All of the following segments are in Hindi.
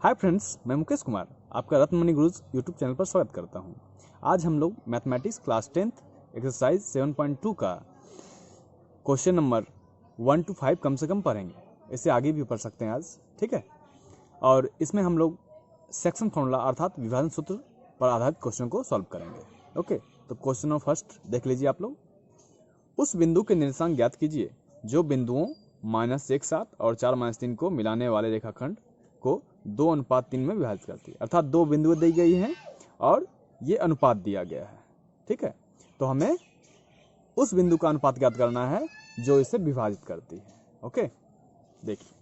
हाय फ्रेंड्स, मैं मुकेश कुमार आपका रत्नमणि गुरुज यूट्यूब चैनल पर स्वागत करता हूं। आज हम लोग मैथमेटिक्स क्लास 10th एक्सरसाइज 7.2 का क्वेश्चन नंबर 1 to 5 कम से कम पढ़ेंगे। इससे आगे भी पढ़ सकते हैं आज, ठीक है। और इसमें हम लोग सेक्शन फॉर्मूला अर्थात विभाजन सूत्र पर आधारित क्वेश्चन को सॉल्व करेंगे। ओके, तो क्वेश्चन नंबर फर्स्ट देख लीजिए आप लोग। उस बिंदु के निर्देशांक ज्ञात कीजिए जो बिंदुओं -1 7 और 4 3 को मिलाने वाले रेखाखंड को 2:3 में विभाजित करती है। अर्थात दो बिंदुएं दी गई हैं और ये अनुपात दिया गया है, ठीक है। तो हमें उस बिंदु का अनुपात ज्ञात करना है जो इसे विभाजित करती है। ओके, देखिए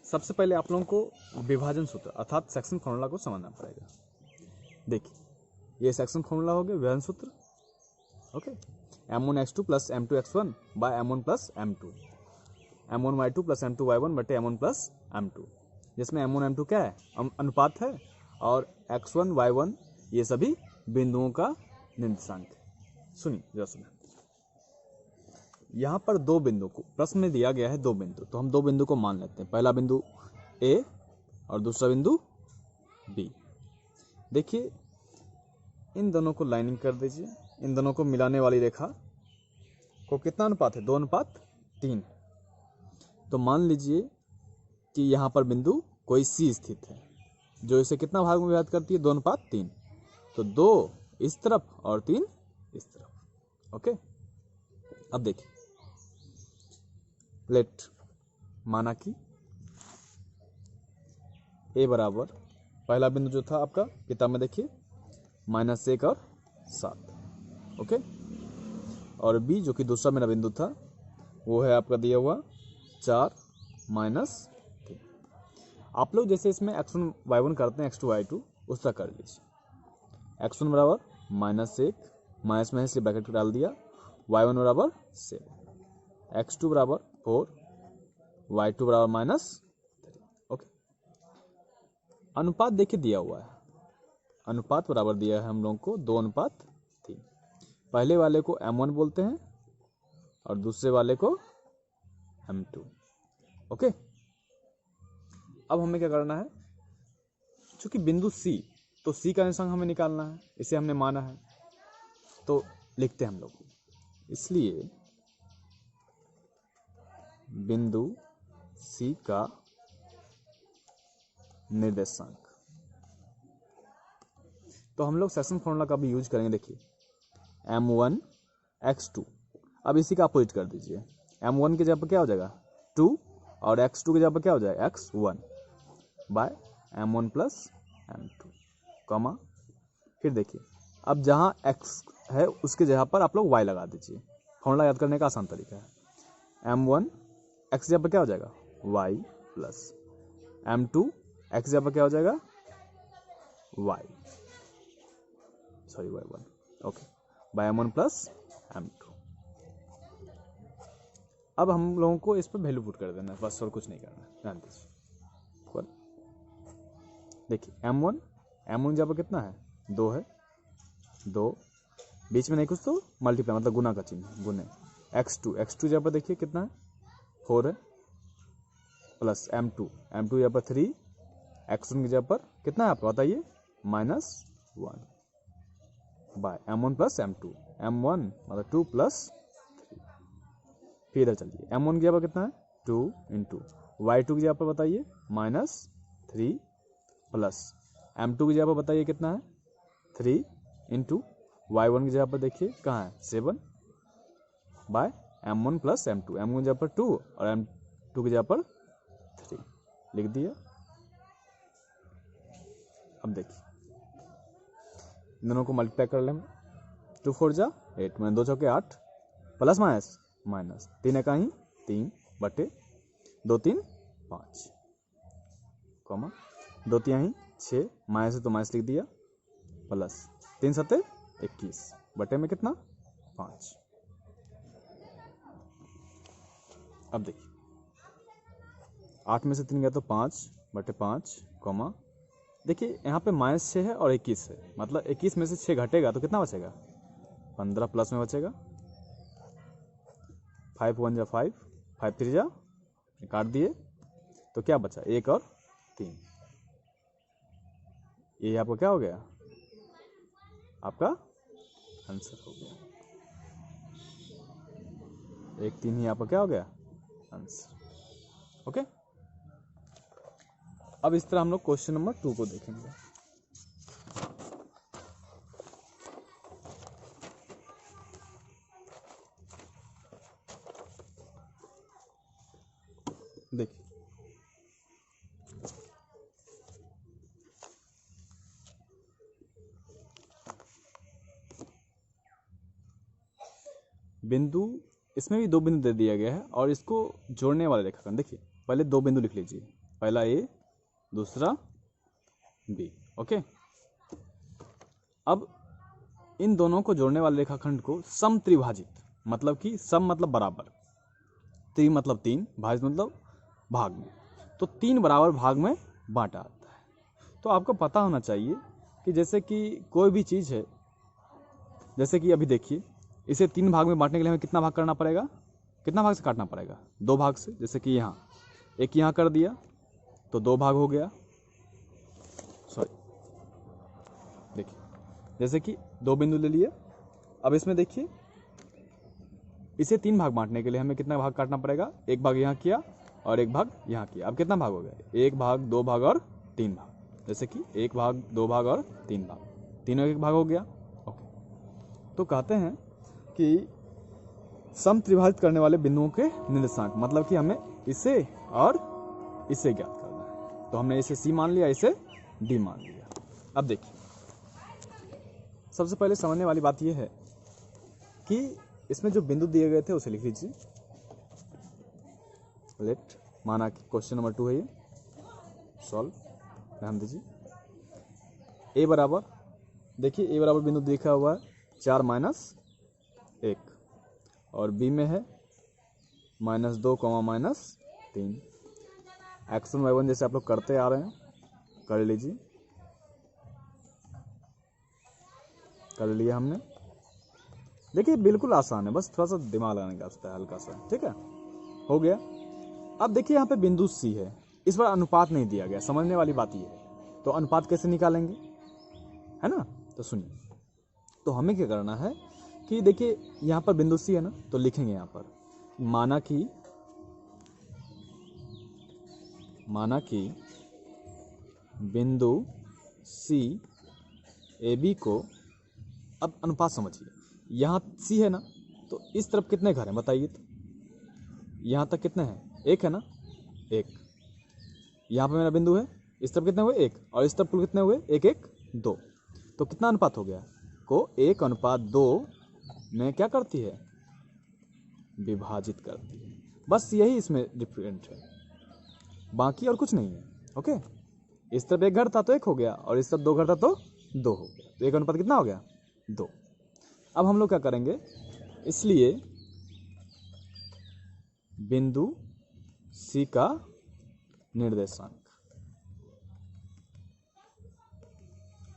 सबसे पहले आप लोगों को विभाजन सूत्र अर्थात सेक्शन फॉर्मूला को समझना पड़ेगा। देखिए ये सेक्शन फॉर्मूला हो गया विभाजन सूत्र। Okay, m1 x2 plus m2 x1 by m1 plus m2, m1 y2 plus m2 y1 बटे m1 प्लस m2, जिसमें m1 m2 क्या है, अनुपात है, और x1 y1 ये सभी बिंदुओं का निर्देशांक है। सुनिए जरा सुनिए, यहाँ पर दो बिंदु को प्रश्न में दिया गया है, दो बिंदु, तो हम दो बिंदु को मान लेते हैं। पहला बिंदु A और दूसरा बिंदु B। देखिए इन दोनों को लाइनिंग कर दीजिए। इन दोनों को मिलाने वाली रेखा को कितना अनुपात है, 2:3। तो मान लीजिए कि यहाँ पर बिंदु कोई C स्थित है जो इसे कितना भाग में विभाजित करती है, 2:3। तो 2 इस तरफ और 3 इस तरफ। ओके, अब देखिए लेट माना कि A बराबर पहला बिंदु जो था आपका किताब में देखिए -1 और 7। ओके, और B जो कि दूसरा मेरा बिंदु था वो है आपका दिया हुआ 4 -3। आप लोग जैसे इसमें x1 y1 करते हैं x2 y2 उस तरह कर लीजिए। x1 बराबर -1 माइनस में इसलिए ब्रैकेट डाल दिया, y1 बराबर 7, x2 बराबर 4, y2 बराबर -3। ओके, अनुपात देखिए दिया हुआ है, अनुपात बराबर दिया है हम लोगों को 2:3। पहले वाले को m1 बोलते हैं और दूसरे वाले को m2। ओके, अब हमें क्या करना है, चूंकि बिंदु C, तो C का निर्देशांक हमें निकालना है, इसे हमने माना है, तो लिखते हैं हम लोग। इसलिए बिंदु C का निर्देशांक, तो हम लोग सेक्शन फॉर्मूला का भी यूज करेंगे। देखिए m1 x2, अब इसी का अपोजिट कर दीजिए। m1 की जगह पर क्या हो जाएगा 2 और x2 की जगह पर क्या हो जाएगा x1 by m1 plus m2, comma फिर देखिए अब जहाँ x है उसके जगह पर आप लोग y लगा दीजिए। फॉर्मूला याद करने का आसान तरीका है। m1 x की जगह पर क्या हो जाएगा y प्लस m2 x की जगह पर क्या हो जाएगा y1, okay, bye m1 plus m2। अब हम लोगों को इस पर वैल्यू पुट कर देना है, बस और कुछ नहीं करना है, ध्यान दीजिए। देखिए m1 जहाँ पर कितना है 2 है, 2 बीच में नहीं कुछ तो मल्टीप्लाई मतलब गुना का चिन्ह, गुने। x2 जहाँ पर देखिए कितना है 4 है, प्लस m2 जहाँ पर 3, x1 की जगह पर कितना है आपको बताइए -1 bye m1 plus m2, m1 मतलब 2 प्लस 3। फिर इधर चलिए m1 की जगह पर कितना है 2 इंटू y2 की जगह पर बताइए -3 प्लस m2 की जगह पर बताइए कितना है 3 इंटू y1 की जगह पर देखिए कहाँ है 7 bye m1 plus m2, m1 की जगह पर 2 और m2 की जगह पर 3 लिख दिया। अब देखिए दोनों को मल्टीप्लाई कर लें, 2 4 जा 8, मैंने 2 चौके 8, प्लस माइनस 3 है कहीं 3 बटे 2 3 5, कॉमा 2 3 6, माइनस है तो माइनस लिख दिया, प्लस 3 7 21 बटे में कितना 5। अब देखिए 8 में से 3 गया तो 5 बटे 5, कॉमा देखिए यहाँ पे -6 है और 21 है, मतलब 21 में से 6 घटेगा तो कितना बचेगा, 15 प्लस में बचेगा, 5 1 जा 5, 5 3 जा, काट दिए तो क्या बचा, 1 और 3। ये आपका क्या हो गया, आपका आंसर हो गया। 1 3 ही आपका क्या हो गया, आंसर। ओके, अब इस तरह हम लोग क्वेश्चन नंबर 2 को देखेंगे। देखिए बिंदु, इसमें भी 2 बिंदु दे दिया गया है और इसको जोड़ने वाले रेखाखंड। देखिए पहले 2 बिंदु लिख लीजिए, पहला ए दूसरा बी। ओके, अब इन दोनों को जोड़ने वाले रेखाखंड को सम त्रिभाजित, मतलब कि सम मतलब बराबर, त्रि मतलब 3, भाजित मतलब भाग में, तो 3 बराबर भाग में बांटा आता है। तो आपको पता होना चाहिए कि जैसे कि कोई भी चीज़ है, जैसे कि अभी देखिए इसे 3 भाग में बांटने के लिए हमें कितना भाग करना पड़ेगा, कितना भाग से काटना पड़ेगा, 2 भाग से। जैसे कि यहाँ एक यहाँ कर दिया तो 2 भाग हो गया, सॉरी देखिए जैसे कि 2 बिंदु ले लिए। अब इसमें देखिए इसे 3 भाग बांटने के लिए हमें कितना भाग काटना पड़ेगा, 1 भाग यहाँ किया और 1 भाग यहाँ किया। अब कितना भाग हो गया, 1 भाग 2 भाग और 3 भाग। जैसे कि 1 भाग 2 भाग और 3 भाग, तीनों 1 भाग हो गया। ओके, तो कहते हैं कि सम त्रिभाजित करने वाले बिंदुओं के निर्देशांक, मतलब कि हमें इसे और इसे ज्ञात करना है। तो हमने इसे सी मान लिया, इसे डी मान लिया। अब देखिए सबसे पहले समझने वाली बात यह है कि इसमें जो बिंदु दिए गए थे उसे लिख लीजिए। लेट, माना कि क्वेश्चन नंबर 2 है ये, सॉल्व, ध्यान दीजिए। ए बराबर, देखिए ए बराबर बिंदु देखा हुआ है 4 - 1 और बी में है -2, -3। x1 y1 जैसे आप लोग करते आ रहे हैं कर लीजिए, कर लिया हमने। देखिए बिल्कुल आसान है, बस थोड़ा सा दिमाग लगाने का रास्ता है हल्का सा, ठीक है, हो गया। अब देखिए यहाँ पे बिंदु सी है, इस बार अनुपात नहीं दिया गया, समझने वाली बात ये है। तो अनुपात कैसे निकालेंगे, है ना, तो सुनिए। तो हमें क्या करना है कि देखिए यहाँ पर बिंदु सी है ना, तो लिखेंगे यहाँ पर माना कि बिंदु सी ए बी को, अब अनुपात समझिए, यहाँ सी है ना, तो इस तरफ कितने घर हैं बताइए, तो यहाँ तक कितने हैं, 1 है ना, 1। यहाँ पे मेरा बिंदु है, इस तरफ कितने हुए, 1, और इस तरफ कुल कितने हुए, 1 1 2। तो कितना अनुपात हो गया, को 1:2 में क्या करती है, विभाजित करती है। बस यही इसमें डिफरेंट है, बाकी और कुछ नहीं है। ओके, इस तरफ 1 घर था तो 1 हो गया, और इस तरफ 2 घर था तो 2 हो गया, तो 1 अनुपात कितना हो गया, 2। अब हम लोग क्या करेंगे, इसलिए बिंदु सी का निर्देशांक,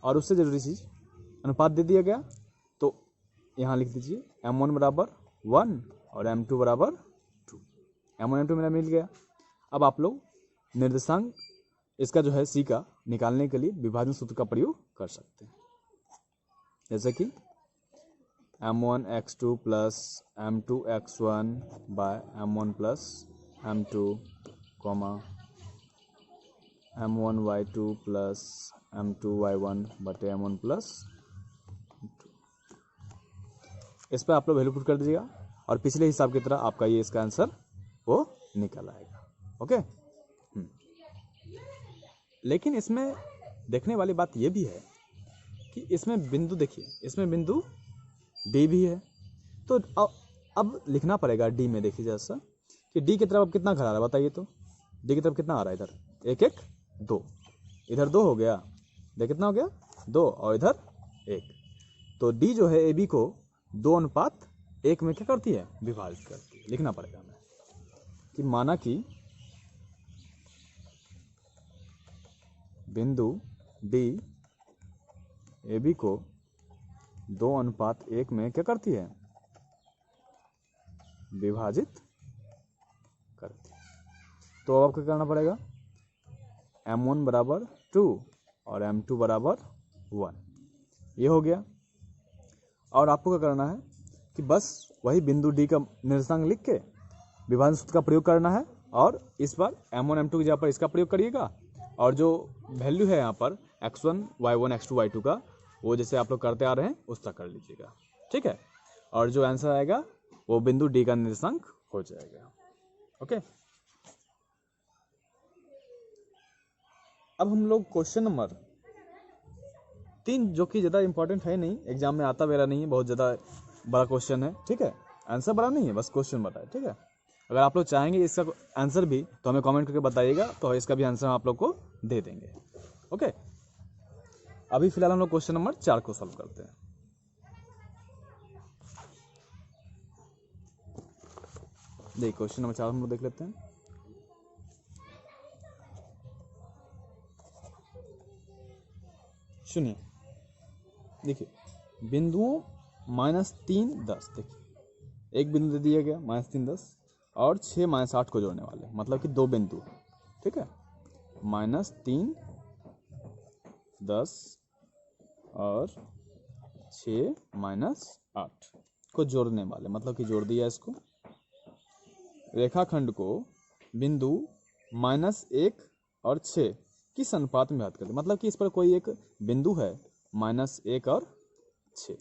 और उससे जरूरी चीज अनुपात दे दिया गया, तो यहाँ लिख दीजिए m1 बराबर 1 और m2 बराबर 2। m1 m2 मेरा मिल गया। अब आप लोग निर्देशांक इसका जो है सी का निकालने के लिए विभाजन सूत्र का प्रयोग कर सकते हैं, जैसे कि m1 x2 plus m2 x1 by m1 plus m2 m1 y2 plus m2 y1 बटे m1 प्लस 2। इस पर आप लोग वैल्यू पुट कर दीजिएगा और पिछले हिसाब की तरह आपका ये इसका आंसर वो निकल आएगा। ओके, लेकिन इसमें देखने वाली बात ये भी है कि इसमें बिंदु, देखिए इसमें बिंदु डी भी है, तो अब लिखना पड़ेगा डी में। देखिए जैसा कि डी की तरफ अब कितना घर आ रहा है बताइए, तो डी की तरफ कितना आ रहा है, इधर 1 1 2, इधर 2 हो गया, देख कितना हो गया 2, और इधर 1। तो डी जो है ए बी को 2:1 में क्या करती है, विभाजित करती है। लिखना पड़ेगा हमें कि माना कि बिंदु डी ए बी को 2:1 में क्या करती है, विभाजित करती है। तो अब आपको क्या करना पड़ेगा, m1 बराबर 2 और m2 बराबर 1, ये हो गया। और आपको क्या करना है कि बस वही बिंदु D का निर्देशांक लिख के विभाजन सूत्र का प्रयोग करना है, और इस बार m1 m2 की जगह पर इसका प्रयोग करिएगा, और जो वैल्यू है यहाँ पर x1 y1 x2 y2 का, वो जैसे आप लोग करते आ रहे हैं उस तक कर लीजिएगा, ठीक है। और जो आंसर आएगा वो बिंदु D का निर्देशांक हो जाएगा। ओके, अब हम लोग क्वेश्चन नंबर 3, जो कि ज़्यादा इंपॉर्टेंट है नहीं, एग्जाम में आता वगैरह नहीं है, बहुत ज़्यादा बड़ा क्वेश्चन है, ठीक है। आंसर बड़ा नहीं है, बस क्वेश्चन बड़ा है, ठीक है। अगर आप लोग चाहेंगे इसका आंसर भी तो हमें कमेंट करके बताइएगा, तो इसका भी आंसर हम आप लोग को दे देंगे। ओके, अभी फिलहाल हम लोग क्वेश्चन नंबर 4 को सॉल्व करते हैं। देखिए क्वेश्चन नंबर 4 हम लोग देख लेते हैं। सुनिए, देखिए बिंदुओं -3 10, देखिए एक बिंदु दे दिया गया -3 10 और 6 -8 को जोड़ने वाले, मतलब कि 2 बिंदु, ठीक है, -3 10 और 6 -8 को जोड़ने वाले, मतलब कि जोड़ दिया इसको। रेखाखंड को बिंदु -1 और 6 किस अनुपात में बात करते हैं, मतलब कि इस पर कोई एक बिंदु है -1 और 6,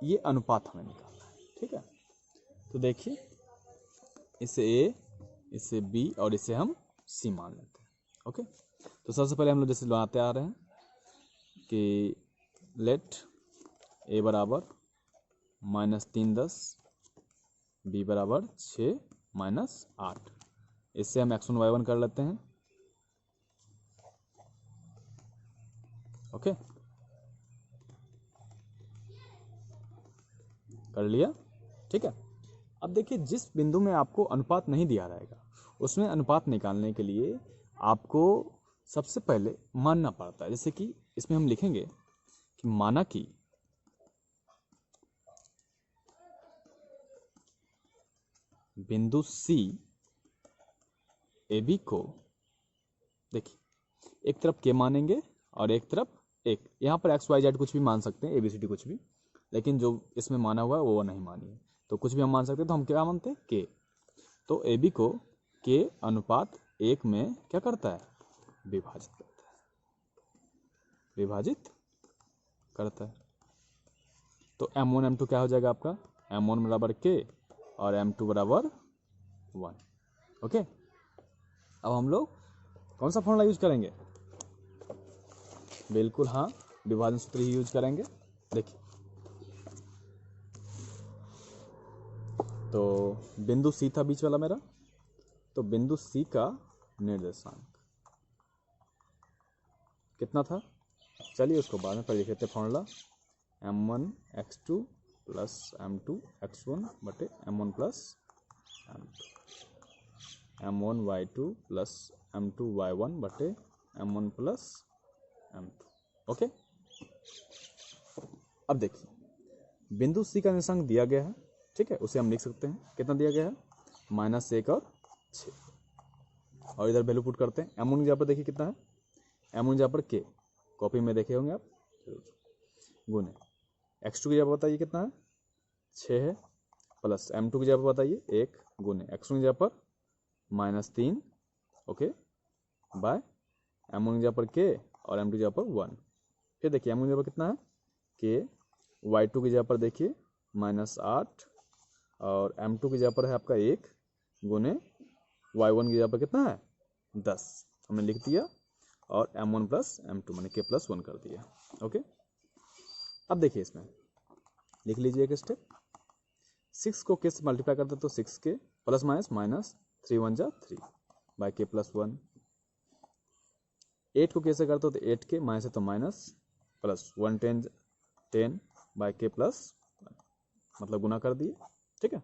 ये अनुपात हमें निकालना है, ठीक है। तो देखिए इसे A, इसे B और इसे हम C मान लेते हैं। ओके, तो सबसे पहले हम लोग जैसे बनाते आ रहे हैं कि लेट A बराबर -3 10, B बराबर 6 -8, इससे हम x1 y1 कर लेते हैं। ओके, कर लिया, ठीक है। अब देखिए जिस बिंदु में आपको अनुपात नहीं दिया रहेगा उसमें अनुपात निकालने के लिए आपको सबसे पहले मानना पड़ता है, जैसे कि इसमें हम लिखेंगे कि माना कि बिंदु C AB को, देखिए एक तरफ K मानेंगे और एक तरफ एक, यहाँ पर x y z कुछ भी मान सकते हैं, ABCD कुछ भी, लेकिन जो इसमें माना हुआ है वो नहीं मानिए, तो कुछ भी हम मान सकते हैं, तो हम क्या मानते हैं, K। तो AB को K अनुपात 1 में क्या करता है, विभाजित करता है, विभाजित करता है। तो M1 M2 क्या हो जाएगा आपका, M1 बराबर K और M2 बराबर 1। ओके, अब हम लोग कौन सा फॉर्मूला यूज करेंगे, बिल्कुल हाँ, विभाजन सूत्र ही यूज करेंगे। देखिए तो बिंदु C था बीच वाला मेरा, तो बिंदु C का निर्देशांक कितना था, चलिए उसको बाद में पर लिख लेते हैं formula, m1 x2 plus m2 x1 बटे m1 plus m2, m1 y2 plus m2 y1 बटे m1 प्लस m2। ओके, अब देखिए बिंदु C का निर्देशांक दिया गया है, ठीक है, उसे हम लिख सकते हैं, कितना दिया गया है, -1 और 6, और इधर वैल्यू पुट करते हैं। M1 की जगह पर देखिए कितना है, M1 की जगह पर K, कॉपी में देखे होंगे आप, गुने x2 की जगह बताइए कितना है, 6 है, प्लस m2 की जगह पर बताइए 1, गुने x1 की जगह पर -3, ओके, बाय m1 की जगह पर K और m2 की जगह पर 1। फिर देखिए m1 की जगह पर कितना है, K, y2 की जगह पर देखिए -8 और m2 की जगह पर है आपका 1, गुने y1 की जगह पर कितना है 10, हमने लिख दिया, और m1 प्लस m2 मैंने K प्लस 1 कर दिया। ओके, अब देखिए इसमें लिख लीजिए एक स्टेप, 6 को K से मल्टीप्लाई करते तो 6K प्लस माइनस 3 1 जा 3 बाय K प्लस 1, 8 को K से करते तो 8K, माइनस है तो minus, plus 1 10 by K plus 1, मतलब गुना कर दिए, ठीक है।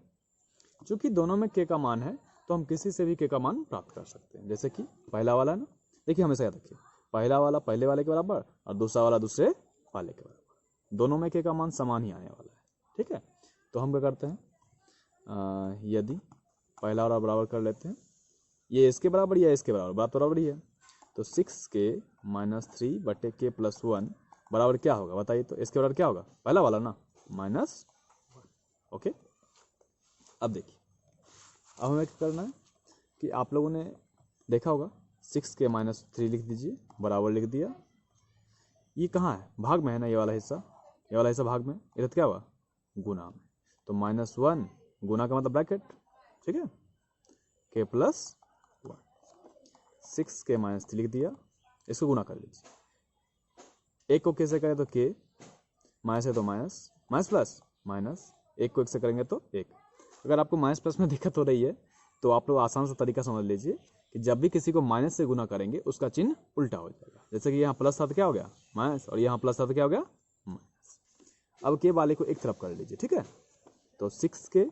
चूंकि दोनों में K का मान है तो हम किसी से भी K का मान प्राप्त कर सकते हैं, जैसे कि पहला वाला ना, देखिए हमेशा याद रखिए पहला वाला पहले वाले के बराबर और दूसरा वाला दूसरे वाले के बराबर, दोनों में के का मान समान ही आने वाला है। ठीक है, तो हम क्या करते हैं, यदि पहला वाला बराबर कर लेते हैं, ये इसके बराबर या इसके बराबर, बात बराबर ही है, तो 6k माइनस 3 बटे k प्लस 1 बराबर क्या होगा बताइए, तो इसके बराबर क्या होगा, पहला वाला ना, माइनस। ओके, अब देखिए, अब हमें क्या करना है कि आप लोगों ने देखा होगा 6k माइनस 3 लिख दीजिए, बराबर लिख दिया। ये कहाँ है, भाग में है ना, ये वाला हिस्सा, ये वाला हिस्सा भाग में, इधर क्या हुआ, गुना में, तो -1 गुना का मतलब ब्रैकेट। ठीक है, k प्लस 1, 6k माइनस 3 लिख दिया, इसको गुना कर लीजिए। एक को कैसे करें तो k, माइनस है तो माइनस, माइनस प्लस माइनस, एक को एक से करेंगे तो एक। अगर आपको माइनस प्लस में दिक्कत हो रही है तो आप लोग आसान सा तरीका समझ लीजिए कि जब भी किसी को माइनस से गुना करेंगे उसका चिन्ह उल्टा हो जाएगा। जैसे कि यहाँ प्लस था तो क्या हो गया माइनस, और यहाँ प्लस था तो क्या हो गया माइनस। अब के वाले को एक तरफ कर लीजिए। ठीक है, तो 6k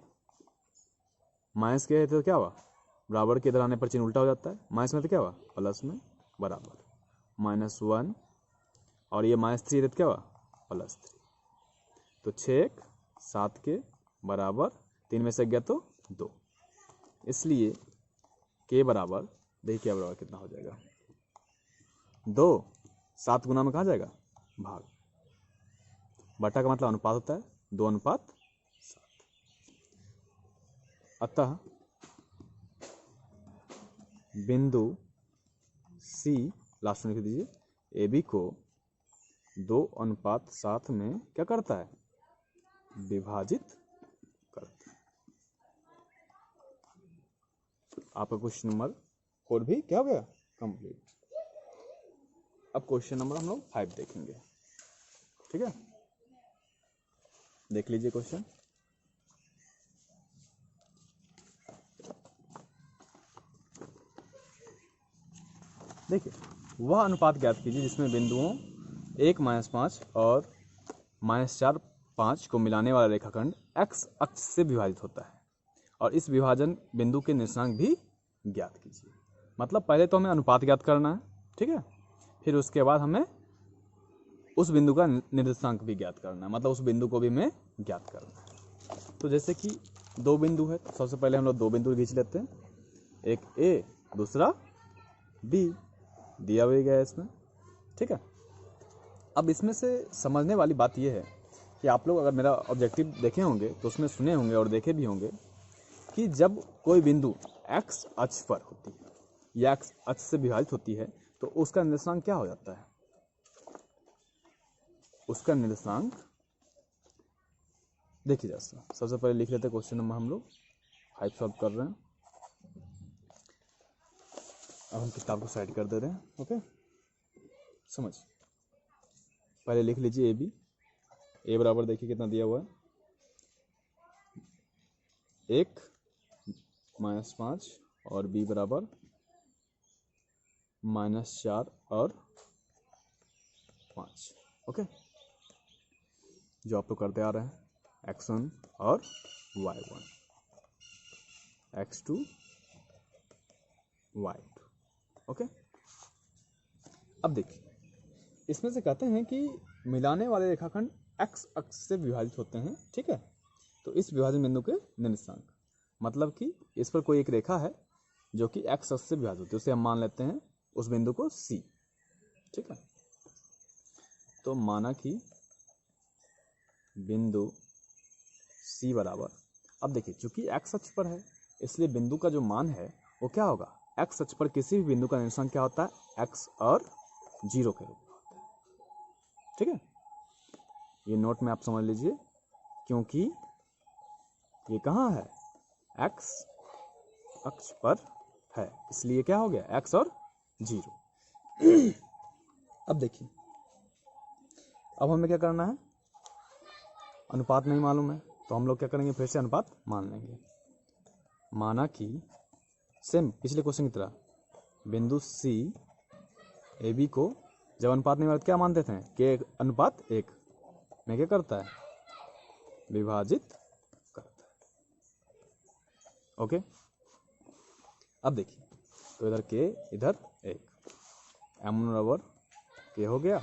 माइनस के है तो क्या हुआ, बराबर के इधर आने पर चिन्ह उल्टा हो जाता है, माइनस में तो क्या हुआ प्लस में, बराबर -1, और ये -3 इधर क्या हुआ +3, तो 6 7 के बराबर 3 में से गया तो 2, इसलिए के बराबर, देखिए क्या बराबर कितना हो जाएगा 2, 7 गुना में कहाँ जाएगा भाग, बटा का मतलब अनुपात होता है 2:7। अतः बिंदु सी, लास्ट में लिख दीजिए, ए बी को 2:7 में क्या करता है, विभाजित करता है। आपका क्वेश्चन नंबर 4 भी क्या हो गया कंप्लीट। अब क्वेश्चन नंबर हम लोग 5 देखेंगे। ठीक है, देख लीजिए क्वेश्चन। देखिए, वह अनुपात ज्ञात कीजिए जिसमें बिंदुओं 1 -5 और -4 5 को मिलाने वाला रेखाखंड x अक्ष से विभाजित होता है, और इस विभाजन बिंदु के निर्देशांक भी ज्ञात कीजिए। मतलब पहले तो हमें अनुपात ज्ञात करना है, ठीक है, फिर उसके बाद हमें उस बिंदु का निर्देशांक भी ज्ञात करना है, मतलब उस बिंदु को भी हमें ज्ञात करना है। तो जैसे कि दो बिंदु है, तो सबसे पहले हम लोग दो बिंदु खींच लेते हैं, एक ए दूसरा बी, दिया हुआ गया है इसमें। ठीक है, अब इसमें से समझने वाली बात यह है कि आप लोग अगर मेरा ऑब्जेक्टिव देखे होंगे तो उसमें सुने होंगे और देखे भी होंगे कि जब कोई बिंदु x अक्ष पर होती है या x अक्ष से विभाजित होती है तो उसका निर्देशांक क्या हो जाता है, उसका निर्देशांक देखिए। जैसा सबसे पहले लिख लेते हैं क्वेश्चन नंबर हम लोग 5 सॉल्व कर रहे हैं। अब हम किताब को साइड कर दे रहे हैं। ओके, समझ, पहले लिख लीजिए ए बी, ए बराबर देखिए कितना दिया हुआ है, 1 -5 और बी बराबर -4 और 5। ओके, जो आप लोग करते आ रहे हैं, x1 और y1, x2 y2। ओके, अब देखिए, इसमें से कहते हैं कि मिलाने वाले रेखाखंड x अक्ष से विभाजित होते हैं। ठीक है, तो इस विभाजन बिंदु के निर्देशांक, मतलब कि इस पर कोई एक रेखा है जो कि x अक्ष से विभाजित होती है, उसे हम मान लेते हैं उस बिंदु को C। ठीक है, तो माना कि बिंदु C बराबर, अब देखिए चूंकि x अक्ष पर है इसलिए बिंदु का जो मान है वो क्या होगा, x अक्ष पर किसी भी बिंदु का निर्देशांक क्या होता है, x और 0 के रूप में होता है। ठीक है, ये नोट में आप समझ लीजिए, क्योंकि ये कहाँ है, x अक्ष पर है, इसलिए क्या हो गया x और 0। अब देखिए, अब हमें क्या करना है, अनुपात नहीं मालूम है तो हम लोग क्या करेंगे, फिर से अनुपात मान लेंगे। माना कि सेम पिछले क्वेश्चन की तरह बिंदु C ए बी को जब अनुपात नहीं मालूम क्या मान देते हैं, के अनुपात 1 में क्या करता है, विभाजित करता है। ओके, अब देखिए, तो इधर के इधर 1, m1 बराबर के हो गया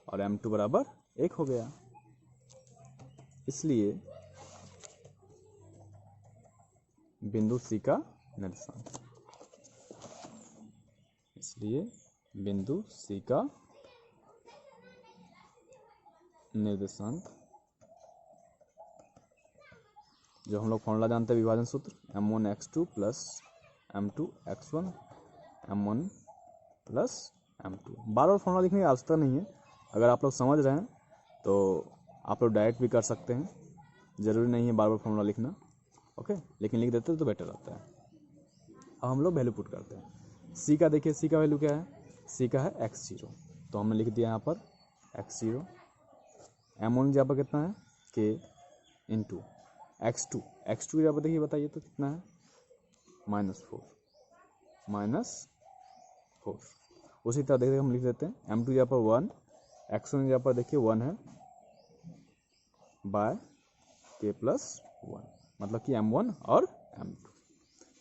और m2 बराबर 1 हो गया। इसलिए बिंदु C का निर्देशांक, इसलिए बिंदु C का निर्देशांक, जो हम लोग फॉर्मूला जानते हैं विभाजन सूत्र, m1 x2 plus m2 x1 m1 plus m2। बार बार फॉर्मूला लिखने की आवश्यकता नहीं है, अगर आप लोग समझ रहे हैं तो आप लोग डायरेक्ट भी कर सकते हैं, ज़रूरी नहीं है बार बार फॉर्मूला लिखना, ओके, लेकिन लिख देते तो बेटर रहता है। अब हम लोग वैल्यू पुट करते हैं। सी का देखिए, सी का वैल्यू क्या है, सी का है x0, तो हमने लिख दिया यहाँ पर x0। m1 की जगह पर कितना है k इंटू x2, x2 की जगह पर देखिए बताइए तो कितना है -4। उसी तरह देखिए हम लिख देते हैं m2 की जगह पर 1, x1 की जगह पर देखिए 1 है बाय k प्लस 1, मतलब कि m1 और m2।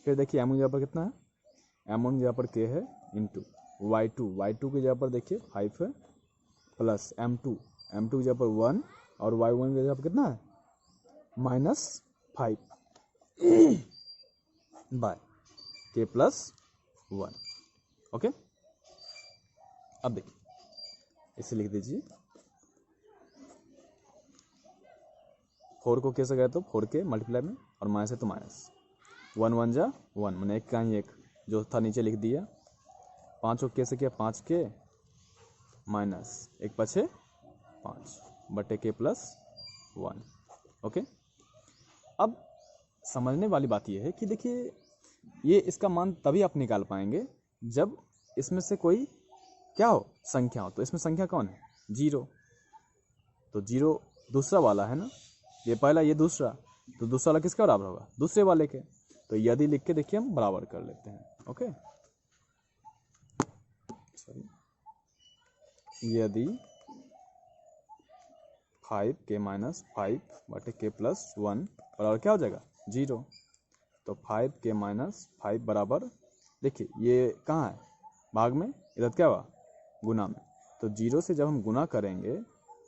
फिर देखिए m1 की जगह पर कितना है, m1 की जगह पर k है इंटू y2 की जगह पर देखिए 5 है प्लस m2 की जगह पर 1 और y1 की जगह पर कितना है -5 बाय k प्लस 1, ओके। अब देखिए इसे लिख दीजिए, 4 को कैसे गए तो 4 के मल्टीप्लाई में और माइनस है तो माइनस, 1 1 जा 1, मैंने एक का ही एक जो था नीचे लिख दिया, 5 को कैसे किया 5 के माइनस 1 पछे 5 बटे के प्लस 1, ओके। अब समझने वाली बात यह है कि देखिए ये इसका मान तभी आप निकाल पाएंगे जब इसमें से कोई क्या हो, संख्या हो। तो इसमें संख्या कौन है 0, तो 0 दूसरा वाला है ना, ये पहला ये दूसरा, तो दूसरा वाला किसका बराबर होगा दूसरे वाले के, तो यदि लिख के देखिए हम बराबर कर लेते हैं, ओके। सॉरी, यदि 5k माइनस 5 बटे k प्लस 1 बराबर क्या हो जाएगा 0, तो 5k माइनस 5 बराबर, देखिए ये कहाँ है भाग में, इधर क्या हुआ गुना में, तो 0 से जब हम गुना करेंगे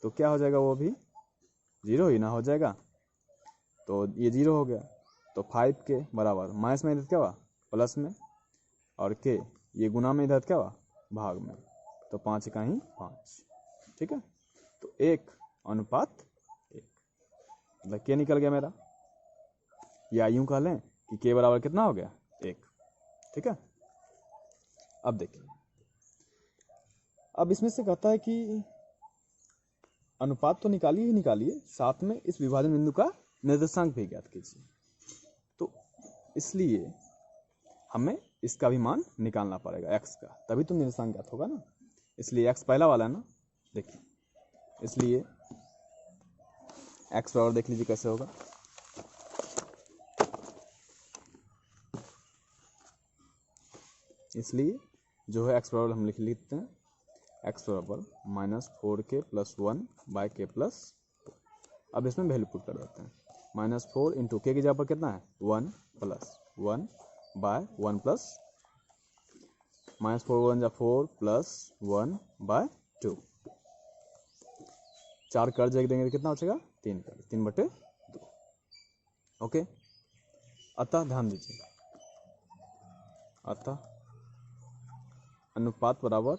तो क्या हो जाएगा, वो भी 0 ही ना हो जाएगा, तो ये 0 हो गया, तो 5k बराबर माइनस में इधर क्या हुआ प्लस में, और k ये गुना में इधर क्या हुआ भाग में, तो 5 का ही 5, ठीक है। तो 1:1, मतलब k निकल गया मेरा, या यूं कह लें कि k बराबर कितना हो गया 1, ठीक है। अब देखिए, अब इसमें से कहता है कि अनुपात तो निकालिए ही निकालिए, साथ में इस विभाजन बिंदु का निर्देशांक भी ज्ञात कीजिए, तो इसलिए हमें इसका भी मान निकालना पड़ेगा x का, तभी तो निर्देशांक ज्ञात होगा ना, इसलिए x पहला वाला है ना, देखिए इसलिए x बराबर देख लीजिए कैसे होगा, इसलिए जो है x बराबर हम लिख लेते हैं, x बराबर -4k plus 1 bye k plus 2। अब इसमें वैल्यू पुट कर देते हैं, -4 इंटू के की जगह पर कितना है 1 प्लस 1 बाय 1 प्लस -4 1 जा 4 प्लस 1 बाय 2, 4 कर जाएगा देंगे तो कितना हो जाएगा 3 बटे 2, ओके। अतः ध्यान दीजिए, अतः अनुपात बराबर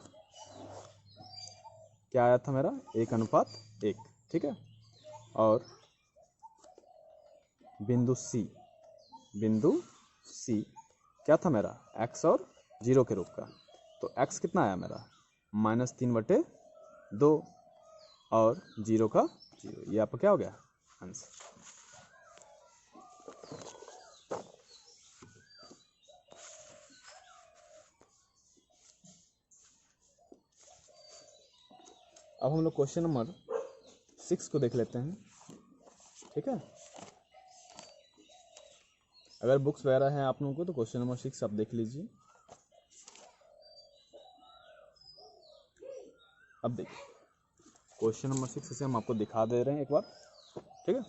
क्या आया था मेरा 1:1, ठीक है। और बिंदु C क्या था मेरा x और 0 के रूप का, तो x कितना आया मेरा -3/2 और 0 का 0, ये आपका क्या हो गया आंसर। अब हम लोग क्वेश्चन नंबर 6 को देख लेते हैं, ठीक है। अगर बुक्स वगैरह हैं आप लोगों को तो क्वेश्चन नंबर 6 आप देख लीजिए। अब देखिए क्वेश्चन नंबर 6 से हम आपको दिखा दे रहे हैं एक बार, ठीक है।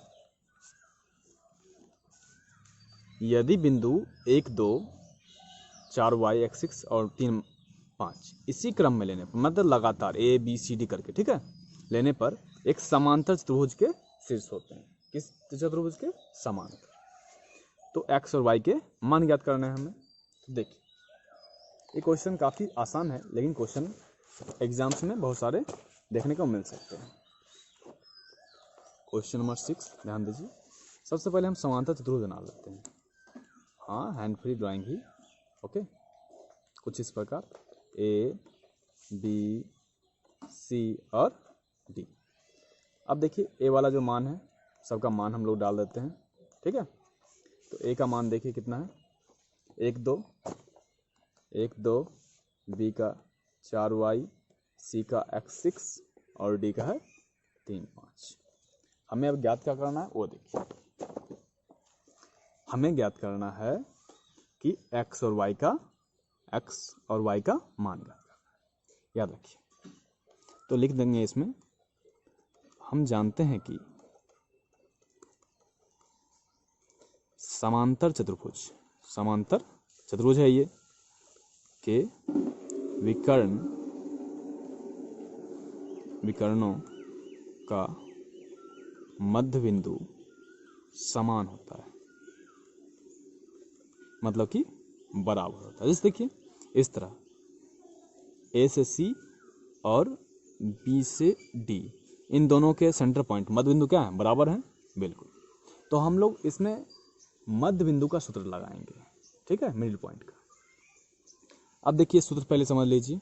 यदि बिंदु 1 2 4y x6 और 3 5 इसी क्रम में लेने पर, मतलब लगातार A B C D करके, ठीक है, लेने पर एक समांतर चतुर्भुज के शीर्ष होते हैं। किस चतुर्भुज के? समांतर। तो x और y के मान ज्ञात करना है हमें। तो देखिए ये क्वेश्चन काफ़ी आसान है, लेकिन क्वेश्चन एग्जाम्स में बहुत सारे देखने को मिल सकते हैं। क्वेश्चन नंबर 6 ध्यान दीजिए। सबसे पहले हम समांतर चतुर्भुज बना लेते हैं। हाँ, हैंड फ्री ड्राइंग ही, ओके। कुछ इस प्रकार A B C और D। अब देखिए A वाला जो मान है, सबका मान हम लोग डाल देते हैं, ठीक है। तो A का मान देखिए कितना है, 1 2, 1 2, B का 4y, C का x6 और D का है 3 5। हमें अब ज्ञात क्या करना है वो देखिए। हमें ज्ञात करना है कि x और y का मान ज्ञात करना है, याद रखिए। तो लिख देंगे इसमें, हम जानते हैं कि समांतर चतुर्भुज है ये के विकर्णों का मध्य बिंदु समान होता है, मतलब कि बराबर होता है। जैसे देखिए इस तरह A से C और B से D, इन दोनों के सेंटर पॉइंट मध्य बिंदु क्या है? बराबर हैं, बिल्कुल। तो हम लोग इसमें मध्य बिंदु का सूत्र लगाएंगे, ठीक है, मिडिल पॉइंट का। अब देखिए सूत्र पहले समझ लीजिए।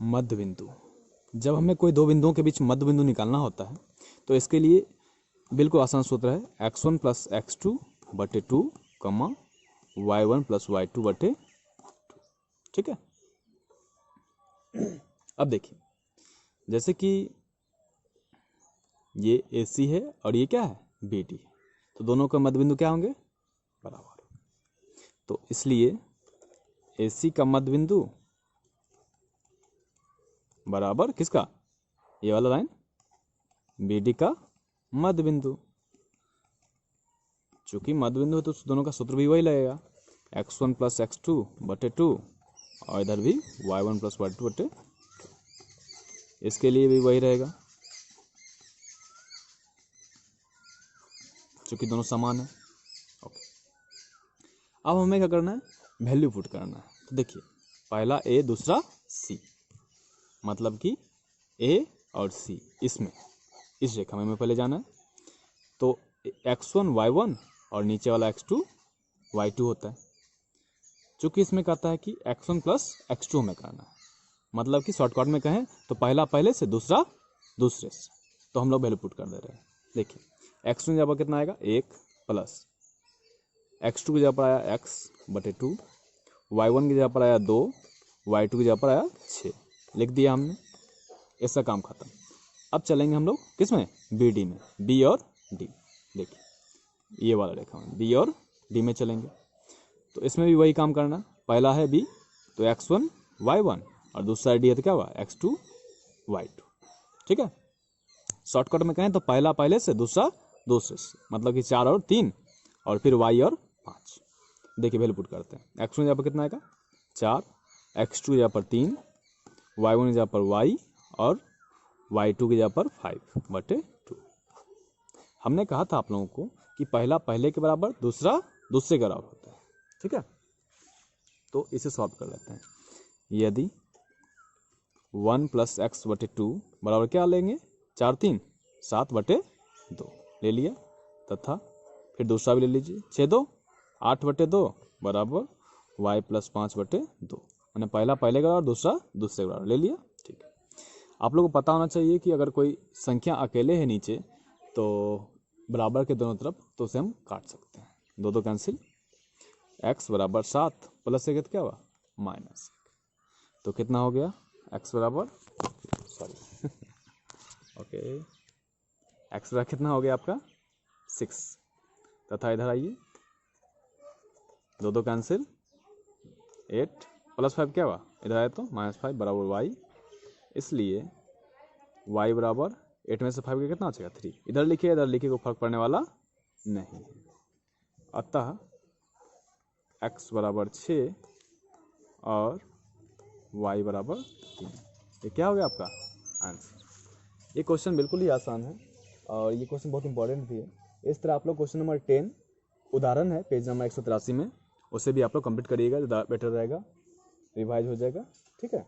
मध्य बिंदु, जब हमें कोई दो बिंदुओं के बीच मध्य बिंदु निकालना होता है तो इसके लिए बिल्कुल आसान सूत्र है, x1 प्लस x2 बटे 2 कमा y1 प्लस y2 बटे 2, ठीक है। अब देखिए जैसे कि ये AC है और ये क्या है? BD है, तो दोनों का मध्य बिंदु क्या होंगे? बराबर। तो इसलिए AC का मध्य बिंदु बराबर किसका? ये वाला लाइन BD का मध्य बिंदु। चूंकि मध्य बिंदु है तो दोनों का सूत्र भी वही लगेगा, x1 प्लस x2 बटे 2 और इधर भी y1 प्लस y2 बटे 2, इसके लिए भी वही रहेगा चूंकि दोनों समान है, ओके। अब हमें क्या करना है? वैल्यू पुट करना है। तो देखिए पहला A दूसरा C, मतलब कि A और C इसमें इस रेखा में हमें पहले जाना है। तो x1 y1 और नीचे वाला x2 y2 होता है। चूंकि इसमें कहता है कि x1 प्लस x2 हमें करना है, मतलब कि शॉर्टकट में कहें तो पहला पहले से दूसरा दूसरे से, तो हम लोग वैल्यू पुट कर दे रहे हैं। देखिए x1 की जगह पर कितना आएगा? 1 प्लस x2 की जगह पर आया x बटे 2, y1 की जगह पर आया 2, y2 की जगह पर आया 6, लिख दिया हमने, इसका काम खत्म। अब चलेंगे हम लोग किस में? BD में, B और D। देखिए ये वाला रेखा में B और D में चलेंगे, तो इसमें भी वही काम करना। पहला है B तो x1 y1 और दूसरा D है तो क्या हुआ? x2 y2, ठीक है। शॉर्टकट में कहें तो पहला पहले से दूसरा दूसरे से, मतलब कि 4 और 3 और फिर y और 5। देखिए वैल्यू पुट करते हैं। x1 जगह पर कितना आएगा? 4, x2 जगह पर 3, y1 जगह पर y और y2 की जगह पर 5 बटे 2। हमने कहा था आप लोगों को कि पहला पहले के बराबर दूसरा दूसरे के बराबर होता है, ठीक है। तो इसे सॉल्व कर लेते हैं। यदि 1 प्लस एक्स बटे 2 बराबर क्या लेंगे? 4 3 7 बटे 2 ले लिया, तथा फिर दूसरा भी ले लीजिए, 6 2 8 बटे 2 बराबर y प्लस 5 बटे 2, मैंने पहला पहले के बराबर दूसरा दूसरे के बराबर ले लिया, ठीक है। आप लोगों को पता होना चाहिए कि अगर कोई संख्या अकेले है नीचे तो बराबर के दोनों तरफ, तो उसे हम काट सकते हैं, 2 2 कैंसिल, x बराबर 7 प्लस 1 क्या हुआ? -1, तो कितना हो गया? x बराबर ओके x बराबर कितना हो गया आपका? 6, तथा इधर आइए 2 2 कैंसिल, 8 प्लस 5 क्या हुआ? इधर आए तो -5 बराबर y, इसलिए y बराबर 8 में से 5 का कितना बचेगा? 3। इधर लिखिए इधर लिखिए, कोई फर्क पड़ने वाला नहीं है। अतः x बराबर 6 और y बराबर 3। ये क्या हो गया आपका आंसर। ये क्वेश्चन बिल्कुल ही आसान है और ये क्वेश्चन बहुत इंपॉर्टेंट भी है। इस तरह आप लोग क्वेश्चन नंबर 10 उदाहरण है पेज नंबर 183 में, उसे भी आप लोग कंप्लीट करिएगा, बेटर रहेगा, रिवाइज हो जाएगा। ठीक है,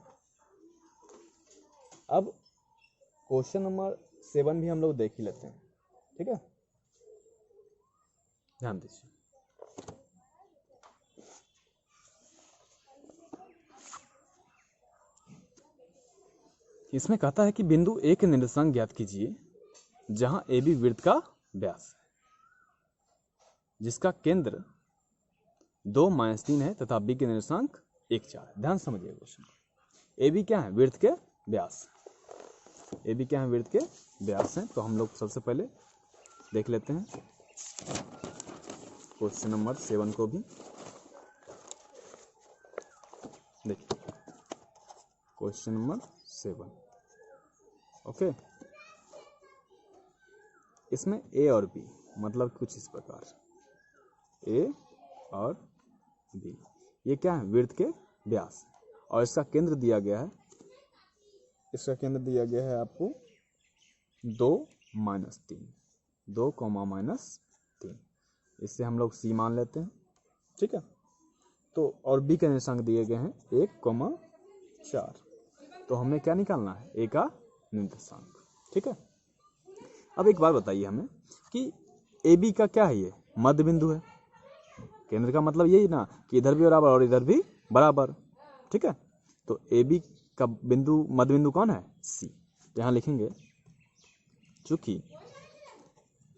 अब क्वेश्चन नंबर 7 भी हम लोग देख ही लेते हैं। ठीक है, ध्यान दीजिए। इसमें कहता है कि बिंदु ए के निर्देशांक ज्ञात कीजिए जहां ए बी वृत्त का व्यास है, जिसका केंद्र 2 - 3 है तथा बी के निर्देशांक 1 4 है। ध्यान समझिए क्वेश्चन। ए बी क्या है? वृत्त के व्यास। ए बी क्या है? वृत्त के व्यास हैं। तो हम लोग सबसे पहले देख लेते हैं क्वेश्चन नंबर 7 को भी। देखिए क्वेश्चन नंबर 7। ओके, इसमें ए और बी मतलब कुछ इस प्रकार, ए और बी ये क्या है? वृत्त के व्यास। और इसका केंद्र दिया गया है, इसका केंद्र दिया गया है आपको 2 - 3, 2, -3। इससे हम लोग सी मान लेते हैं। ठीक है, तो और बी के निर्देशांक दिए गए हैं 1, 4। तो हमें क्या निकालना है? ए का निर्देशांक। ठीक है, अब एक बात बताइए हमें कि ए बी का क्या है? ये मध्य बिंदु है। केंद्र का मतलब यही ना कि इधर भी बराबर और इधर भी बराबर। ठीक है, तो ए बी का बिंदु मध्य बिंदु कौन है? सी। यहाँ लिखेंगे चूंकि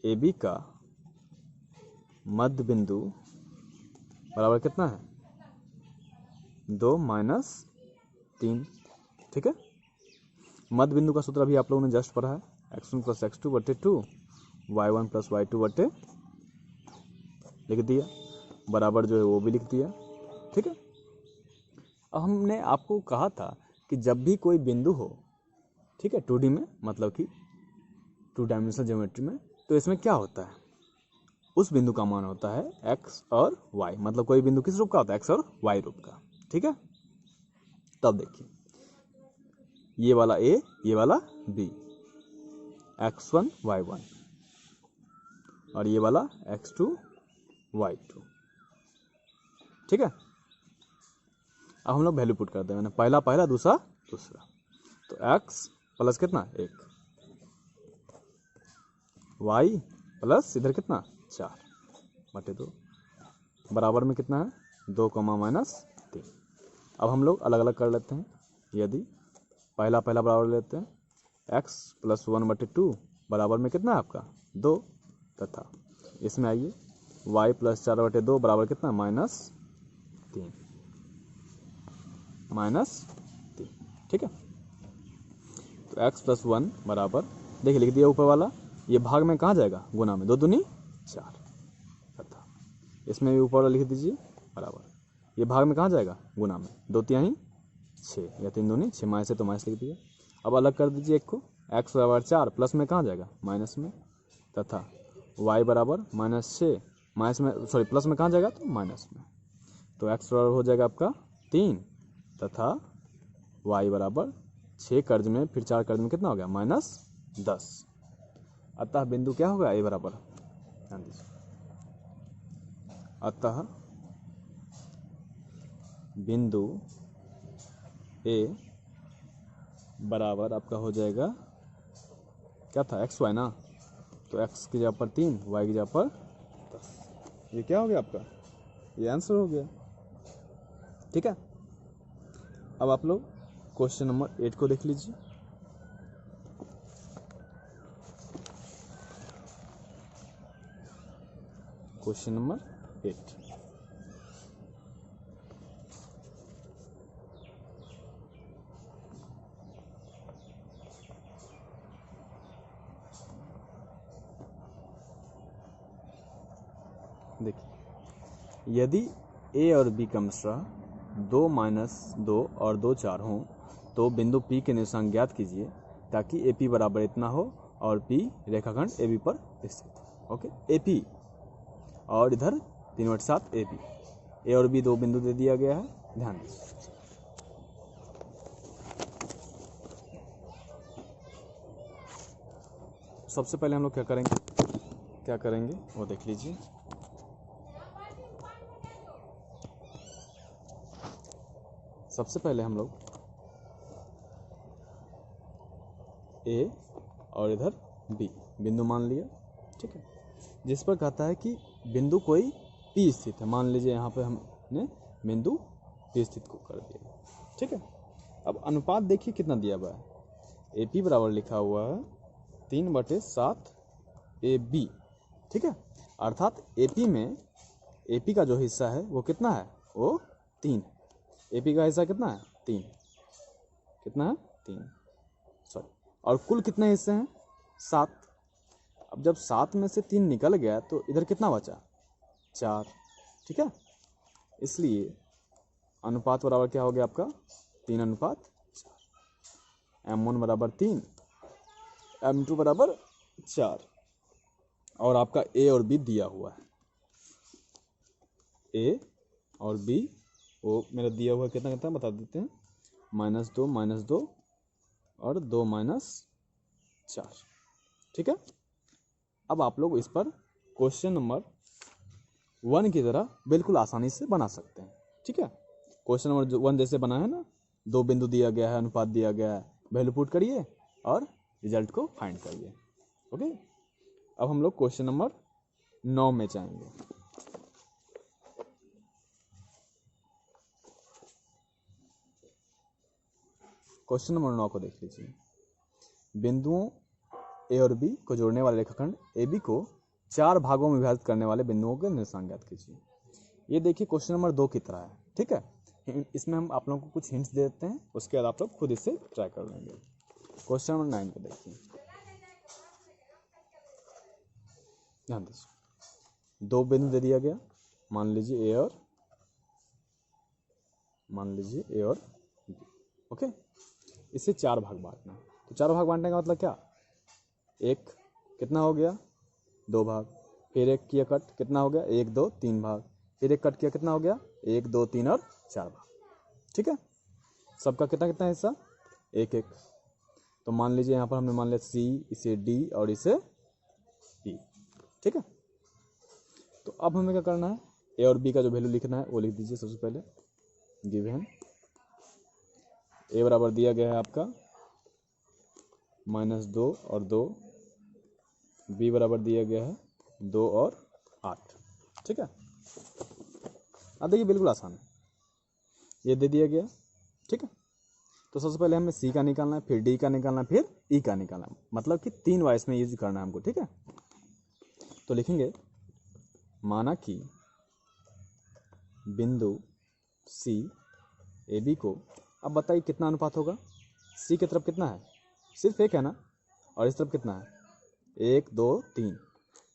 ए बी का मध्य बिंदु बराबर कितना है? 2 - 3। ठीक है, मध्य बिंदु का सूत्र अभी आप लोगों ने जस्ट पढ़ा है, x1 + x2/2 y1 + y2/ लिख दिया, बराबर जो है वो भी लिख दिया। ठीक है, अब हमने आपको कहा था कि जब भी कोई बिंदु हो, ठीक है, 2D में मतलब कि 2 डायमेंशनल ज्योमेट्री में, तो इसमें क्या होता है? उस बिंदु का मान होता है x और y, मतलब कोई बिंदु किस रूप का होता है? x और y रूप का। ठीक है, तब देखिए ये वाला a, ये वाला b, x1 y1 और ये वाला x2 y2। ठीक है, अब हम लोग वैल्यू पुट करते हैं। मैंने पहला पहला, दूसरा दूसरा, तो x प्लस कितना? 1, y प्लस इधर कितना? 4/2 बराबर में कितना है? 2, -3। अब हम लोग अलग अलग कर लेते हैं। यदि पहला पहला बराबर लेते हैं, x + 1/2 बराबर में कितना है आपका? 2, तथा इसमें आइए y + 4/2 बराबर कितना? -3। ठीक है, तो x + 1 बराबर, देखिए लिख दिया ऊपर वाला, ये भाग में कहाँ जाएगा? गुना में, 2 दूनी 4, तथा इसमें भी ऊपर वाला लिख दीजिए बराबर, ये भाग में कहाँ जाएगा? गुना में, 2 तिहाई 6 या 3 दूनी 6, माइनस है तो माइनस लिख दिया। अब अलग कर दीजिए एक को, x बराबर 4, प्लस में कहाँ जाएगा? माइनस में, तथा y बराबर -6, माइनस में सॉरी प्लस में कहाँ जाएगा? तो माइनस में। तो x बराबर हो जाएगा आपका 3, तथा y बराबर 6 कर्ज में फिर 4 कर्ज में कितना हो गया? -10। अतः बिंदु क्या होगा? a बराबर, ध्यान दीजिए, अतः बिंदु a बराबर आपका हो जाएगा, क्या था? x y ना, तो x की जगह पर 3, y की जगह पर 10। ये क्या हो गया आपका? ये आंसर हो गया। ठीक है, अब आप लोग क्वेश्चन नंबर 8 को देख लीजिए। क्वेश्चन नंबर 8, देखिए, यदि a और b का मिश्रा 2 - 2 और 2 4 हों तो बिंदु P के निर्देशांक ज्ञात कीजिए ताकि AP बराबर इतना हो और P रेखाखंड AB पर स्थित हो। ओके, AP और इधर 3/7 AB, A और B 2 बिंदु दे दिया गया है ध्यान दीजिए। सबसे पहले हम लोग क्या करेंगे वो देख लीजिए। सबसे पहले हम लोग ए और इधर बी बिंदु मान लिया, ठीक है, जिस पर कहता है कि बिंदु कोई पी स्थित है। मान लीजिए यहाँ पे हमने बिंदु पी स्थित को कर दिया, ठीक है। अब अनुपात देखिए कितना दिया हुआ है, ए पी बराबर लिखा हुआ है 3/7 ए बी, ठीक है। अर्थात ए पी में ए पी का जो हिस्सा है वो कितना है, वो 3। ए पी का हिस्सा कितना है, 3। कितना है, 3, सॉरी। और कुल कितने हिस्से हैं, 7। अब जब 7 में से 3 निकल गया तो इधर कितना बचा, 4, ठीक है। इसलिए अनुपात बराबर क्या हो गया आपका, 3/4। M1 बराबर 3, M2 बराबर 4। और आपका ए और बी दिया हुआ है, ए और बी वो मेरा दिया हुआ कितना कितना बता देते हैं, -2 और 2 -4, ठीक है। अब आप लोग इस पर क्वेश्चन नंबर 1 की तरह बिल्कुल आसानी से बना सकते हैं, ठीक है। क्वेश्चन नंबर 1 जैसे बना है ना, 2 बिंदु दिया गया है, अनुपात दिया गया है, वैल्यू पुट करिए और रिजल्ट को फाइंड करिए, ओके। अब हम लोग क्वेश्चन नंबर 9 में जाएंगे। क्वेश्चन नंबर 9 को देख लीजिए। बिंदुओं ए और बी को जोड़ने वाले रेखाखंड ए बी को 4 भागों में विभाजित करने वाले बिंदुओं के निर्देशांक ज्ञात कीजिए। ये देखिए क्वेश्चन नंबर 2 की तरह है, ठीक है। इसमें हम आप लोगों को कुछ हिंट्स दे देते हैं, उसके बाद आप लोग खुद इसे ट्राई कर लेंगे। क्वेश्चन नंबर 9 को देखिए, ध्यान दीजिए। 2 बिंदु दे दिया गया, मान लीजिए ए और बी, ओके। इसे 4 भाग बांटना है, तो 4 भाग बांटने का मतलब क्या, एक कितना हो गया, 2 भाग, फिर एक किया कट, कितना हो गया, 1 2 3 भाग, फिर एक कट किया, कितना हो गया, 1 2 3 और 4 भाग, ठीक है। सबका कितना कितना हिस्सा, 1 1। तो मान लीजिए यहाँ पर हमने मान लिया सी, इसे डी और इसे ई, ठीक है। तो अब हमें क्या करना है, ए और बी का जो वैल्यू लिखना है वो लिख दीजिए। सबसे पहले गिवन ए बराबर दिया गया है आपका -2 और 2, बी बराबर दिया गया है 2 और 8, ठीक है। अब देखिए बिल्कुल आसान है, ये दे दिया गया, ठीक है। तो सबसे पहले हमें सी का निकालना है, फिर डी का निकालना है, फिर ई का निकालना है, मतलब कि 3 वाइस में यूज करना है हमको, ठीक है। तो लिखेंगे माना कि बिंदु सी ए बी को, अब बताइए कितना अनुपात होगा, सी की तरफ कितना है, सिर्फ 1 है ना, और इस तरफ कितना है, 1 2 3।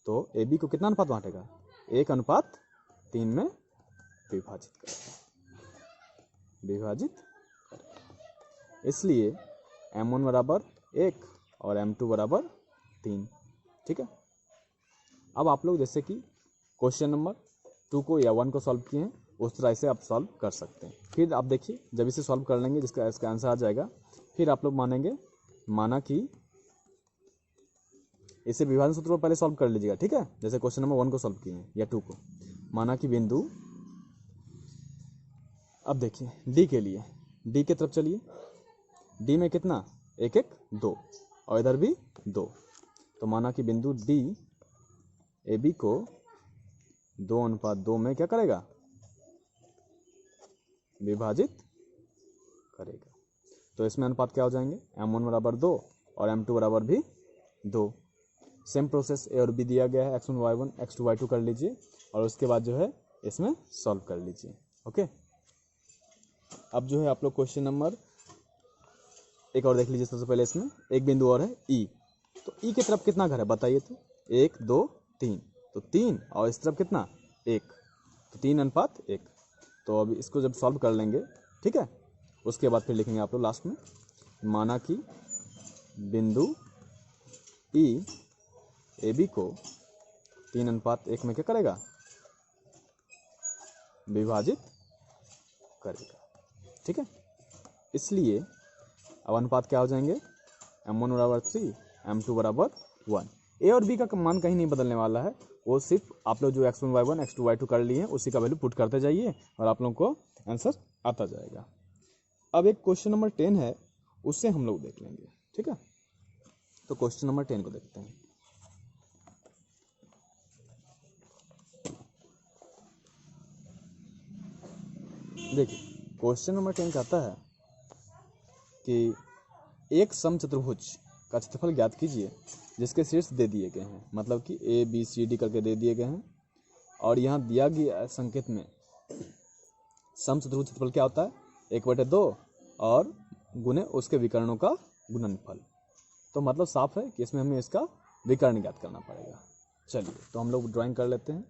तो ए बी को कितना अनुपात बांटेगा, 1/3 में विभाजित करेगा। इसलिए M1 बराबर 1 और M2 बराबर 3, ठीक है। अब आप लोग जैसे कि क्वेश्चन नंबर 2 को या 1 को सॉल्व किए हैं, उस तरह से आप सॉल्व कर सकते हैं। फिर आप देखिए जब इसे सॉल्व कर लेंगे, जिसका इसका आंसर आ जाएगा, फिर आप लोग माना कि इसे विभाजन सूत्र पर पहले सॉल्व कर लीजिएगा, ठीक है। जैसे क्वेश्चन नंबर 1 को सॉल्व किए हैं या 2 को, माना कि बिंदु, अब देखिए डी के लिए, डी की तरफ चलिए, डी में कितना, 1 1 2 और इधर भी 2। तो माना कि बिंदु डी ए बी को 2/2 में क्या करेगा, विभाजित करेगा। तो इसमें अनुपात क्या हो जाएंगे, M1 बराबर 2 और M2 बराबर भी 2। सेम प्रोसेस ए और बी दिया गया है, x1 y1 x2 y2 कर लीजिए और उसके बाद जो है इसमें सॉल्व कर लीजिए, ओके। अब जो है आप लोग क्वेश्चन नंबर एक और देख लीजिए। सबसे पहले इसमें एक बिंदु और है ई, तो ई की तरफ कितना घर है बताइए, तो 1 2 3, तो 3 और इस तरफ कितना 1, तो 3/1। तो अभी इसको जब सॉल्व कर लेंगे, ठीक है, उसके बाद फिर लिखेंगे आप लोग लास्ट में, माना कि बिंदु ई ए बी को 3/1 में क्या करेगा, विभाजित करेगा। ठीक है, इसलिए अब अनुपात क्या हो जाएंगे, m1 बराबर 3, m2 बराबर 1। ए और बी का मान कहीं नहीं बदलने वाला है, वो सिर्फ आप लोग जो x1 y1 x2 y2 कर लिए हैं उसी का वैल्यू पुट करते जाइए और आप लोगों को आंसर आता जाएगा। अब एक क्वेश्चन नंबर 10 है, उससे हम लोग देख लेंगे। ठीक है, तो क्वेश्चन नंबर 10 को देखते हैं। देखिए क्वेश्चन नंबर 10 कहता है कि एक समचतुर्भुज का क्षेत्रफल ज्ञात कीजिए जिसके शीर्ष दे दिए गए हैं, मतलब कि ए बी सी डी करके दे दिए गए हैं, और यहाँ दिया गया संकेत में समचतुर्भुज क्षेत्रफल क्या होता है, 1/2 और गुने उसके विकर्णों का गुणनफल। तो मतलब साफ है कि इसमें हमें इसका विकर्ण ज्ञात करना पड़ेगा। चलिए तो हम लोग ड्राइंग कर लेते हैं।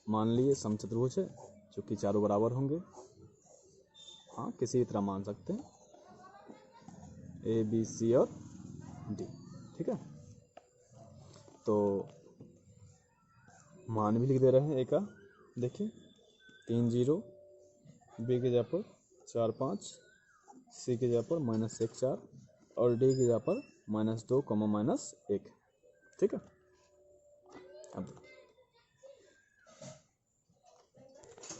मान लिए समचतुर्भुज है जो कि चारों बराबर होंगे, हाँ किसी भी तरह मान सकते हैं, ए बी सी और डी। ठीक है, तो मान भी लिख दे रहे हैं ए का, देखिए 3 0, बी के जगह पर 4 5, सी के जगह पर -1 4 और डी की जगह पर -2, -1। ठीक है, अब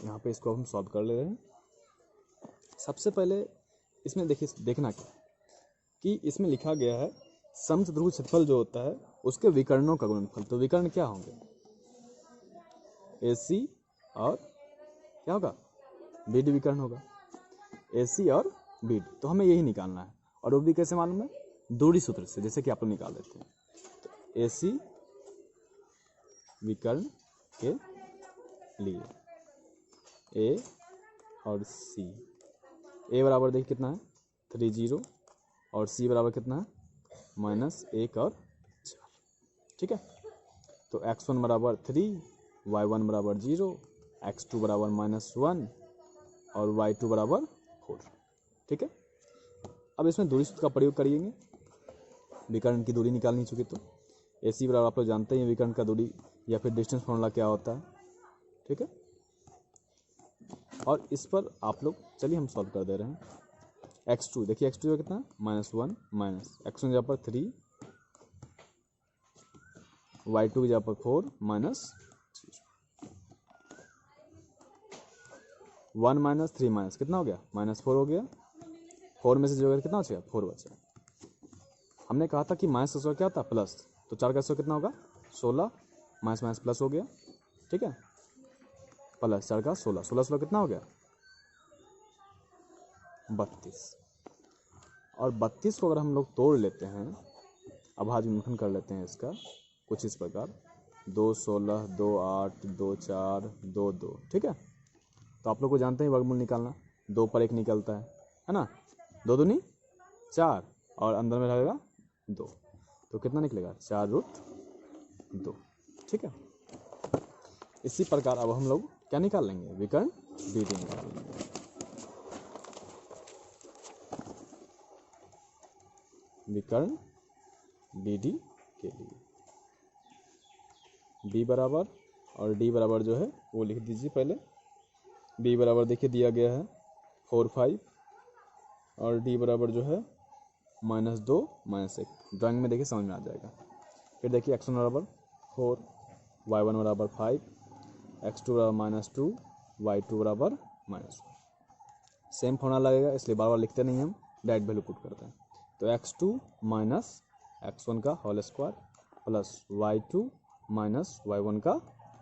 यहाँ पे इसको हम सॉल्व कर ले रहे हैं। सबसे पहले इसमें देखिए, देखना क्या कि इसमें लिखा गया है समचतुर्भुज क्षेत्रफल जो होता है उसके विकर्णों का गुणनफल। तो विकर्ण क्या होंगे, ए सी और क्या होगा, बी डी विकर्ण होगा, ए सी और बी डी। तो हमें यही निकालना है, और वो भी कैसे मालूम है, दूरी सूत्र से, जैसे कि आप लोग निकाल देते हैं। तो ए सी विकर्ण के लिए ए और सी, ए बराबर देखिए कितना है 3 0 और सी बराबर कितना है -1 और 4। ठीक है, तो x1 बराबर 3, y1 बराबर 0, x2 बराबर -1 और y2 बराबर 4। ठीक है, अब इसमें दूरी सूत्र का प्रयोग करिएंगे, विकर्ण की दूरी निकालनी चुकी। तो ए सी बराबर आप लोग जानते हैं विकर्ण का दूरी या फिर डिस्टेंस फॉर्मूला क्या होता है। ठीक है, और इस पर आप लोग चलिए हम सॉल्व कर दे रहे हैं। x2 देखिए, x2 जो कितना -1 माइनस x1 की जगह पर 3, y2 की जगह पर 4 -0, 1 - 3 माइनस कितना हो गया -4 हो गया, 4 में से जो कितना बचा 4 बचा। हमने कहा था कि माइनस का स्क्वायर क्या होता है प्लस, तो 4 का स्क्वायर कितना होगा 16, माइनस माइनस प्लस हो गया। ठीक है, प्लस 4 का 16, 16 16 कितना हो गया 32। और 32 को अगर हम लोग तोड़ लेते हैं, अभाज्य विभाजन कर लेते हैं इसका कुछ इस प्रकार, 2 16 2 8 2 4 2 2। ठीक है, तो आप लोग को जानते हैं वर्गमूल निकालना, 2 पर 1 निकलता है ना, 2 दूनी 4 और अंदर में रहेगा 2, तो कितना निकलेगा 4√2। ठीक है, इसी प्रकार अब हम लोग क्या निकाल लेंगे, विकर्ण बी डी निकाल लेंगे। विकर्ण बी डी के लिए बी बराबर और डी बराबर जो है वो लिख दीजिए। पहले बी बराबर देखिए दिया गया है 4 5 और डी बराबर जो है -2 -1। ड्राइंग में देखिए समझ में आ जाएगा। फिर देखिए x1 बराबर 4, y1 बराबर 5, x2 बराबर -2, y2 बराबर -1। सेम फॉर्मूला लगेगा, इसलिए बार बार लिखते नहीं हम, डायरेक्ट वैल्यू पुट करते हैं। तो x2 माइनस x1 का whole square plus y2 minus y1 का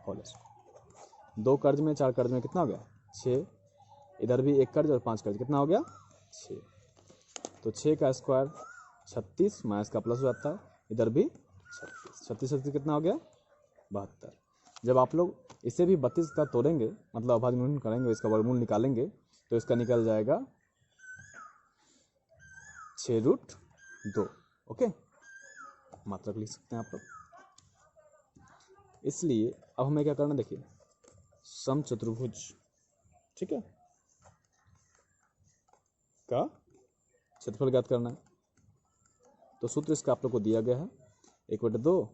होल स्क्वायर। 2 कर्ज में 4 कर्ज में कितना हो गया 6, इधर भी 1 कर्ज और 5 कर्ज, कितना हो गया 6। तो 6 का स्क्वायर 36 माइनस का प्लस हो जाता है, इधर भी 36, 36 कितना हो गया 72। जब आप लोग इसे भी 32 का तोड़ेंगे, मतलब अभाज्य विभाजन करेंगे, इसका वर्गमूल निकालेंगे, तो इसका निकल जाएगा 6√2। ओके, मात्रक लिख सकते हैं आप लोग। इसलिए अब हमें क्या करना, देखिए समचतुर्भुज, ठीक है, का क्षेत्रफल ज्ञात करना है। तो सूत्र इसका आप लोग को दिया गया है 1/2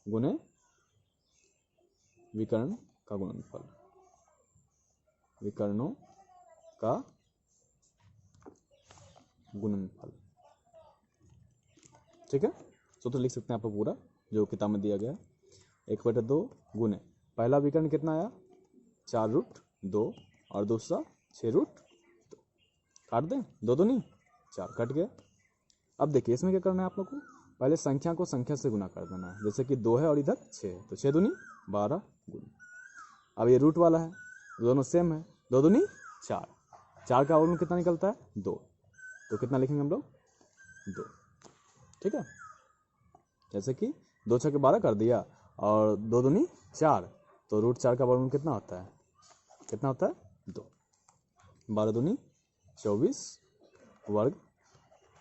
गुने विकर्ण का गुणनफल, विकर्णों का गुणनफल। ठीक है, सूत्र लिख सकते हैं आप लोग पूरा जो किताब में दिया गया है। 1/2 गुने पहला विकर्ण कितना आया 4√2 और दूसरा 6√2। काट दें, 2 दूनी 4 कट गया। अब देखिए इसमें क्या करना है आप लोग को, पहले संख्या को संख्या से गुना कर देना है। जैसे कि 2 है और इधर 6 है तो 6 दूनी 12 गुना। अब ये रूट वाला है, दोनों सेम है, 2 दूनी 4, 4 का वर्गमूल कितना निकलता है 2, तो कितना लिखेंगे हम लोग 2। ठीक है, जैसे कि 2 6 के 12 कर दिया और 2 दूनी 4, तो √4 का वर्गमूल कितना होता है, कितना होता है 2। 12 दूनी 24 वर्ग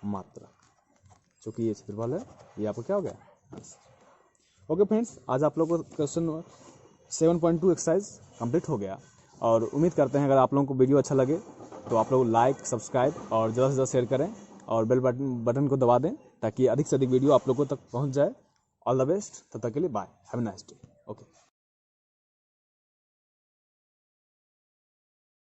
मात्रा, चूंकि ये क्षेत्रफल है, ये आपको क्या हो गया आंसर। ओके फ्रेंड्स, आज आप लोगों को क्वेश्चन 7.2 एक्सरसाइज कंप्लीट हो गया और उम्मीद करते हैं अगर आप लोगों को वीडियो अच्छा लगे तो आप लोग लाइक, सब्सक्राइब और ज़्यादा से ज़्यादा शेयर करें और बेल बटन को दबा दें ताकि अधिक से अधिक वीडियो आप लोगों तक पहुंच जाए। ऑल द बेस्ट, तब तक के लिए bye, have a nice day. Okay.